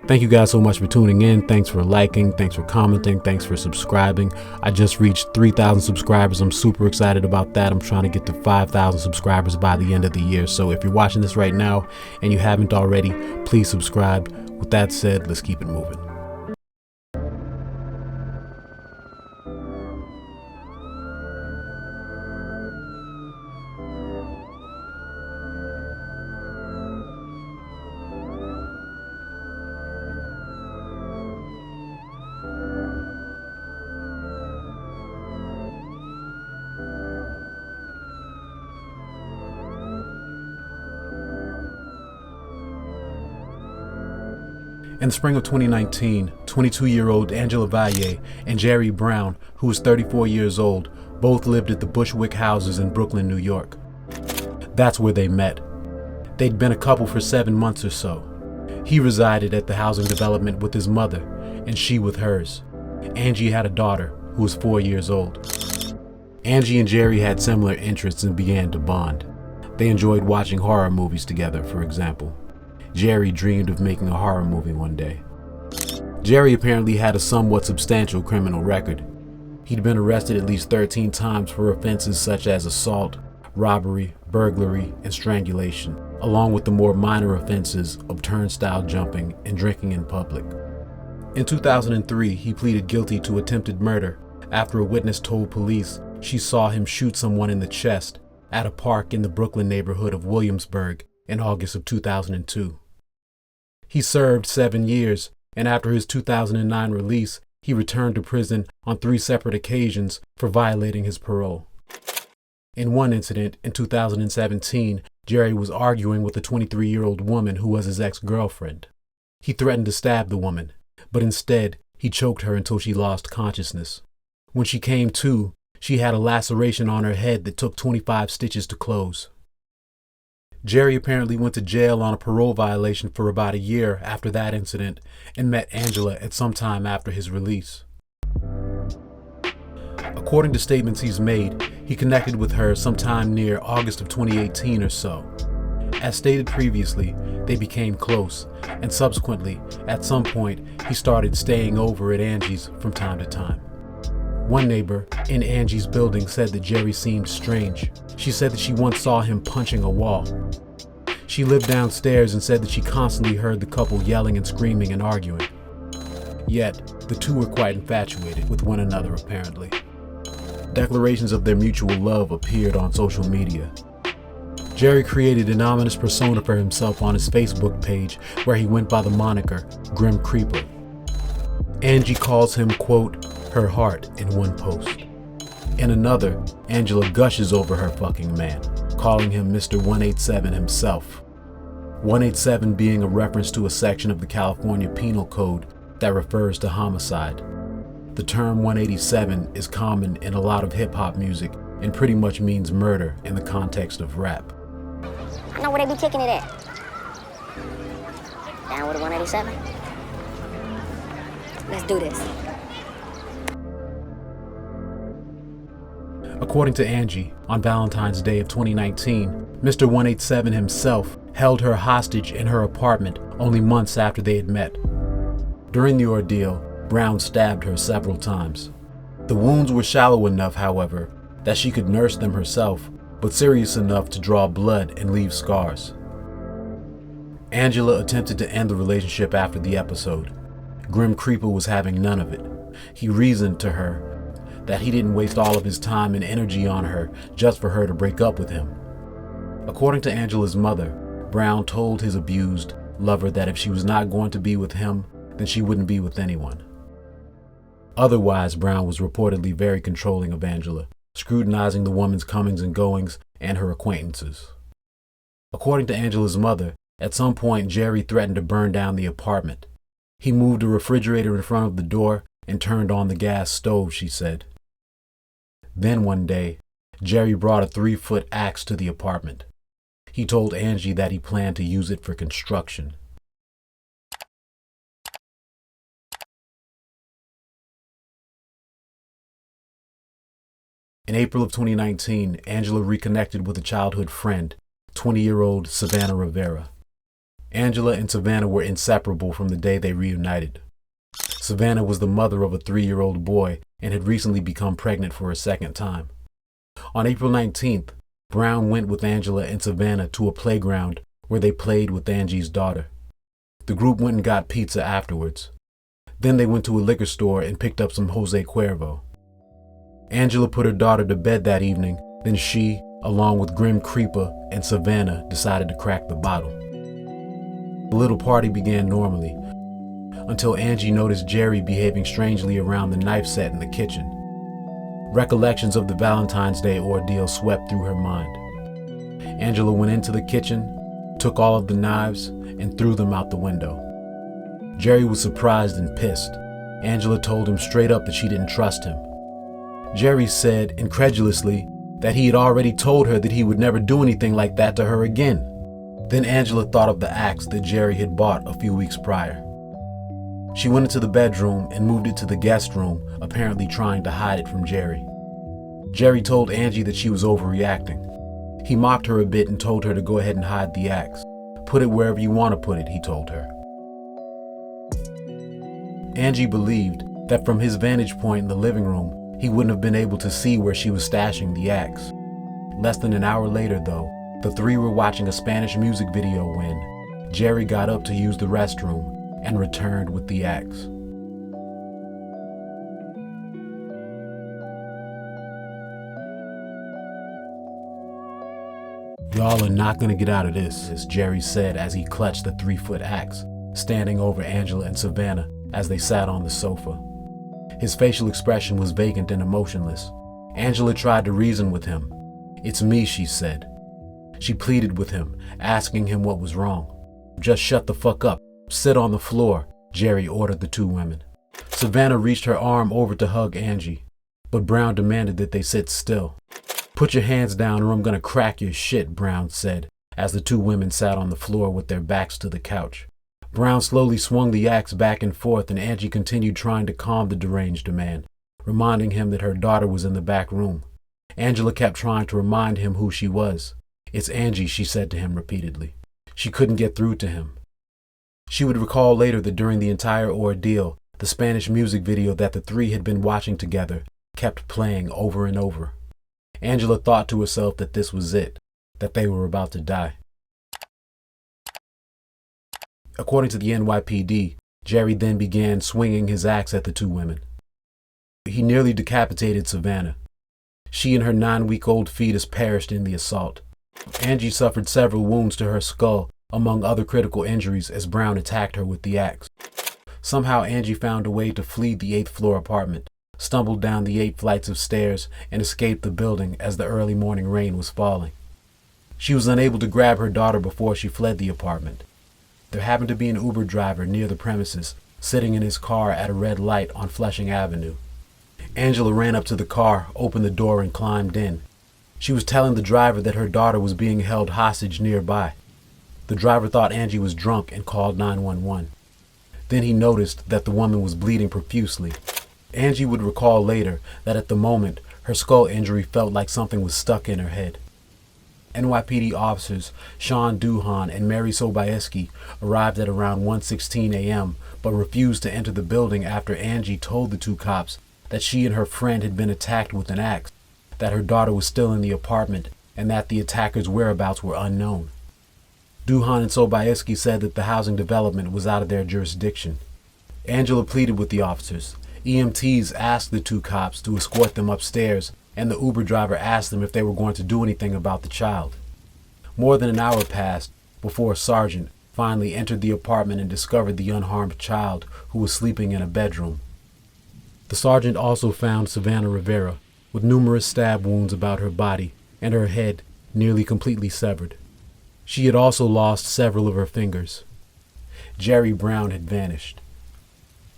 Thank you guys so much for tuning in. Thanks for liking. Thanks for commenting. Thanks for subscribing. I just reached 3,000 subscribers. I'm super excited about that. I'm trying to get to 5,000 subscribers by the end of the year. So if you're watching this right now and you haven't already, please subscribe. With that said, let's keep it moving. In the spring of 2019, 22-year-old Angela Valle and Jerry Brown, who was 34 years old, both lived at the Bushwick Houses in Brooklyn, New York. That's where they met. They'd been a couple for 7 months or so. He resided at the housing development with his mother, and she with hers. Angie had a daughter who was 4 years old. Angie and Jerry had similar interests and began to bond. They enjoyed watching horror movies together, for example. Jerry dreamed of making a horror movie one day. Jerry apparently had a somewhat substantial criminal record. He'd been arrested at least 13 times for offenses such as assault, robbery, burglary, and strangulation, along with the more minor offenses of turnstile jumping and drinking in public. In 2003, he pleaded guilty to attempted murder after a witness told police she saw him shoot someone in the chest at a park in the Brooklyn neighborhood of Williamsburg in August of 2002. He served 7 years, and after his 2009 release, he returned to prison on 3 separate occasions for violating his parole. In one incident, in 2017, Jerry was arguing with a 23-year-old woman who was his ex-girlfriend. He threatened to stab the woman, but instead, he choked her until she lost consciousness. When she came to, she had a laceration on her head that took 25 stitches to close. Jerry apparently went to jail on a parole violation for about a year after that incident and met Angela at some time after his release. According to statements he's made, he connected with her sometime near August of 2018 or so. As stated previously, they became close, and subsequently, at some point, he started staying over at Angie's from time to time. One neighbor in Angie's building said that Jerry seemed strange. She said that she once saw him punching a wall. She lived downstairs and said that she constantly heard the couple yelling and screaming and arguing. Yet, the two were quite infatuated with one another apparently. Declarations of their mutual love appeared on social media. Jerry created an ominous persona for himself on his Facebook page where he went by the moniker Grim Creeper. Angie calls him, quote, her heart in one post. In another, Angela gushes over her fucking man, calling him Mr. 187 himself. 187 being a reference to a section of the California Penal Code that refers to homicide. The term 187 is common in a lot of hip-hop music and pretty much means murder in the context of rap. I know where they be kicking it at. Down with a 187? Let's do this. According to Angie, on Valentine's Day of 2019, Mr. 187 himself held her hostage in her apartment only months after they had met. During the ordeal, Brown stabbed her several times. The wounds were shallow enough, however, that she could nurse them herself, but serious enough to draw blood and leave scars. Angela attempted to end the relationship after the episode. Grim Creeper was having none of it. He reasoned to her that he didn't waste all of his time and energy on her just for her to break up with him. According to Angela's mother, Brown told his abused lover that if she was not going to be with him, then she wouldn't be with anyone. Otherwise, Brown was reportedly very controlling of Angela, scrutinizing the woman's comings and goings and her acquaintances. According to Angela's mother, at some point Jerry threatened to burn down the apartment. He moved a refrigerator in front of the door and turned on the gas stove, she said. Then one day, Jerry brought a 3-foot axe to the apartment. He told Angie that he planned to use it for construction. In April of 2019, Angela reconnected with a childhood friend, 20-year-old Savannah Rivera. Angela and Savannah were inseparable from the day they reunited. Savannah was the mother of a 3-year-old boy and had recently become pregnant for a second time. On April 19th, Brown went with Angela and Savannah to a playground where they played with Angie's daughter. The group went and got pizza afterwards. Then they went to a liquor store and picked up some Jose Cuervo. Angela put her daughter to bed that evening, then she, along with Grim Creeper and Savannah, decided to crack the bottle. The little party began normally, until Angie noticed Jerry behaving strangely around the knife set in the kitchen. Recollections of the Valentine's Day ordeal swept through her mind. Angela went into the kitchen, took all of the knives, and threw them out the window. Jerry was surprised and pissed. Angela told him straight up that she didn't trust him. Jerry said, incredulously, that he had already told her that he would never do anything like that to her again. Then Angela thought of the axe that Jerry had bought a few weeks prior. She went into the bedroom and moved it to the guest room, apparently trying to hide it from Jerry. Jerry told Angie that she was overreacting. He mocked her a bit and told her to go ahead and hide the axe. Put it wherever you want to put it, he told her. Angie believed that from his vantage point in the living room, he wouldn't have been able to see where she was stashing the axe. Less than an hour later, though, the three were watching a Spanish music video when Jerry got up to use the restroom and returned with the axe. "Y'all are not gonna get out of this," as Jerry said as he clutched the 3-foot axe, standing over Angela and Savannah as they sat on the sofa. His facial expression was vacant and emotionless. Angela tried to reason with him. "It's me," she said. She pleaded with him, asking him what was wrong. "Just shut the fuck up. Sit on the floor," Jerry ordered the two women. Savannah reached her arm over to hug Angie, but Brown demanded that they sit still. "Put your hands down or I'm gonna crack your shit," Brown said, as the two women sat on the floor with their backs to the couch. Brown slowly swung the axe back and forth, and Angie continued trying to calm the deranged man, reminding him that her daughter was in the back room. Angela kept trying to remind him who she was. "It's Angie," she said to him repeatedly. She couldn't get through to him. She would recall later that during the entire ordeal, the Spanish music video that the three had been watching together kept playing over and over. Angela thought to herself that this was it, that they were about to die. According to the NYPD, Jerry then began swinging his axe at the two women. He nearly decapitated Savannah. She and her 9-week-old fetus perished in the assault. Angie suffered several wounds to her skull, among other critical injuries, as Brown attacked her with the axe. Somehow Angie found a way to flee the 8th-floor apartment, stumbled down the 8 flights of stairs, and escaped the building as the early morning rain was falling. She was unable to grab her daughter before she fled the apartment. There happened to be an Uber driver near the premises, sitting in his car at a red light on Flushing Avenue. Angela ran up to the car, opened the door, and climbed in. She was telling the driver that her daughter was being held hostage nearby. The driver thought Angie was drunk and called 911. Then he noticed that the woman was bleeding profusely. Angie would recall later that at the moment, her skull injury felt like something was stuck in her head. NYPD officers Sean Duhan and Mary Sobieski arrived at around 1:16 a.m. but refused to enter the building after Angie told the two cops that she and her friend had been attacked with an axe, that her daughter was still in the apartment, and that the attackers' whereabouts were unknown. Duhan and Sobieski said that the housing development was out of their jurisdiction. Angela pleaded with the officers. EMTs asked the two cops to escort them upstairs, and the Uber driver asked them if they were going to do anything about the child. More than an hour passed before a sergeant finally entered the apartment and discovered the unharmed child who was sleeping in a bedroom. The sergeant also found Savannah Rivera with numerous stab wounds about her body and her head nearly completely severed. She had also lost several of her fingers. Jerry Brown had vanished.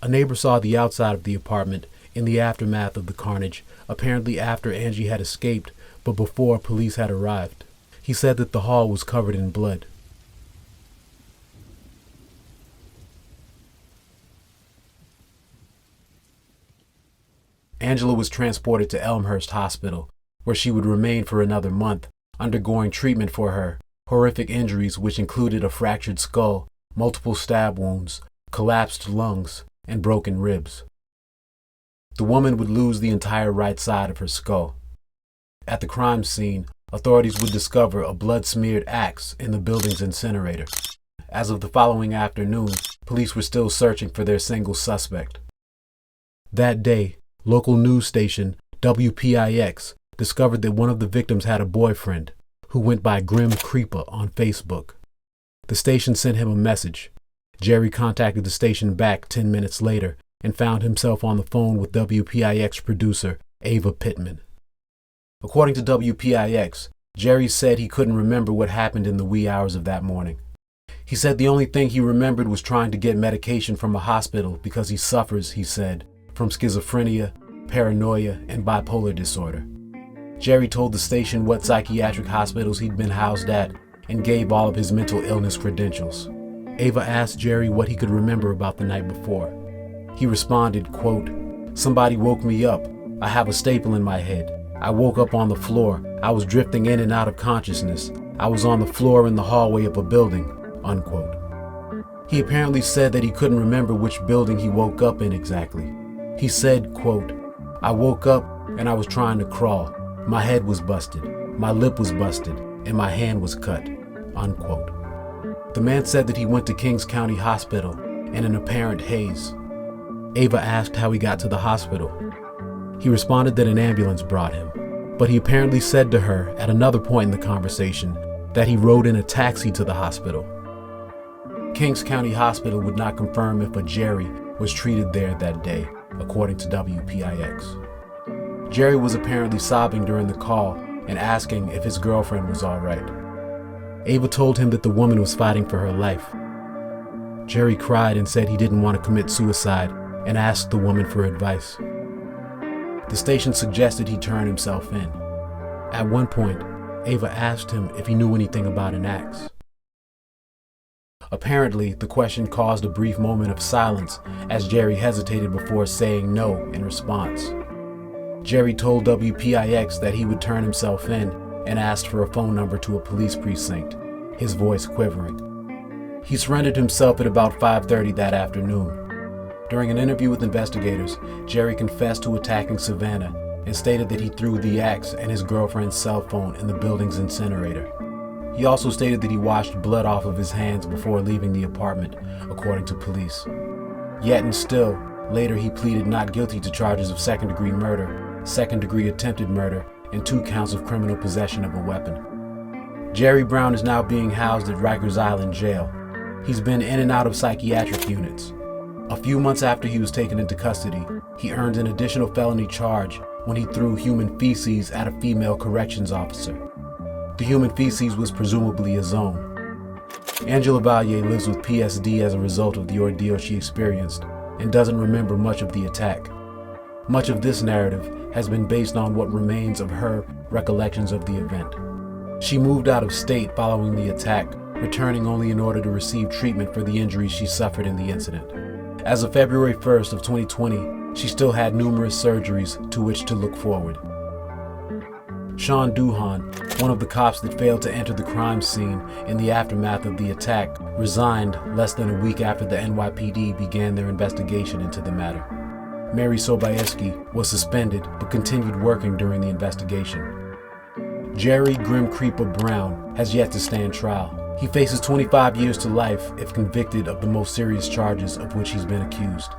A neighbor saw the outside of the apartment in the aftermath of the carnage, apparently after Angie had escaped, but before police had arrived. He said that the hall was covered in blood. Angela was transported to Elmhurst Hospital, where she would remain for another month, undergoing treatment for her horrific injuries which included a fractured skull, multiple stab wounds, collapsed lungs, and broken ribs. The woman would lose the entire right side of her skull. At the crime scene, authorities would discover a blood-smeared axe in the building's incinerator. As of the following afternoon, police were still searching for their single suspect. That day, local news station WPIX discovered that one of the victims had a boyfriend who went by Grim Creeper on Facebook. The station sent him a message. Jerry contacted the station back 10 minutes later and found himself on the phone with WPIX producer Ava Pittman. According to WPIX, Jerry said he couldn't remember what happened in the wee hours of that morning. He said the only thing he remembered was trying to get medication from a hospital because he suffers, he said, from schizophrenia, paranoia, and bipolar disorder. Jerry told the station what psychiatric hospitals he'd been housed at and gave all of his mental illness credentials. Ava asked Jerry what he could remember about the night before. He responded, quote, "Somebody woke me up. I have a staple in my head. I woke up on the floor. I was drifting in and out of consciousness. I was on the floor in the hallway of a building," unquote. He apparently said that he couldn't remember which building he woke up in exactly. He said, quote, "I woke up and I was trying to crawl. My head was busted, my lip was busted, and my hand was cut," unquote. The man said that he went to Kings County Hospital in an apparent haze. Ava asked how he got to the hospital. He responded that an ambulance brought him, but he apparently said to her at another point in the conversation that he rode in a taxi to the hospital. Kings County Hospital would not confirm if a Jerry was treated there that day, according to WPIX. Jerry was apparently sobbing during the call and asking if his girlfriend was all right. Ava told him that the woman was fighting for her life. Jerry cried and said he didn't want to commit suicide and asked the woman for advice. The station suggested he turn himself in. At one point, Ava asked him if he knew anything about an axe. Apparently, the question caused a brief moment of silence as Jerry hesitated before saying no in response. Jerry told WPIX that he would turn himself in and asked for a phone number to a police precinct, his voice quivering. He surrendered himself at about 5:30 that afternoon. During an interview with investigators, Jerry confessed to attacking Savannah and stated that he threw the axe and his girlfriend's cell phone in the building's incinerator. He also stated that he washed blood off of his hands before leaving the apartment, according to police. Yet and still, later he pleaded not guilty to charges of second-degree murder, second-degree attempted murder, and 2 counts of criminal possession of a weapon. Jerry Brown is now being housed at Rikers Island Jail. He's been in and out of psychiatric units. A few months after he was taken into custody, he earned an additional felony charge when he threw human feces at a female corrections officer. The human feces was presumably his own. Angela Valle lives with PSD as a result of the ordeal she experienced and doesn't remember much of the attack. Much of this narrative has been based on what remains of her recollections of the event. She moved out of state following the attack, returning only in order to receive treatment for the injuries she suffered in the incident. As of February 1st of 2020, she still had numerous surgeries to which to look forward. Sean Duhan, one of the cops that failed to enter the crime scene in the aftermath of the attack, resigned less than a week after the NYPD began their investigation into the matter. Mary Sobieski was suspended but continued working during the investigation. Jerry Grim Creeper Brown has yet to stand trial. He faces 25 years to life if convicted of the most serious charges of which he's been accused.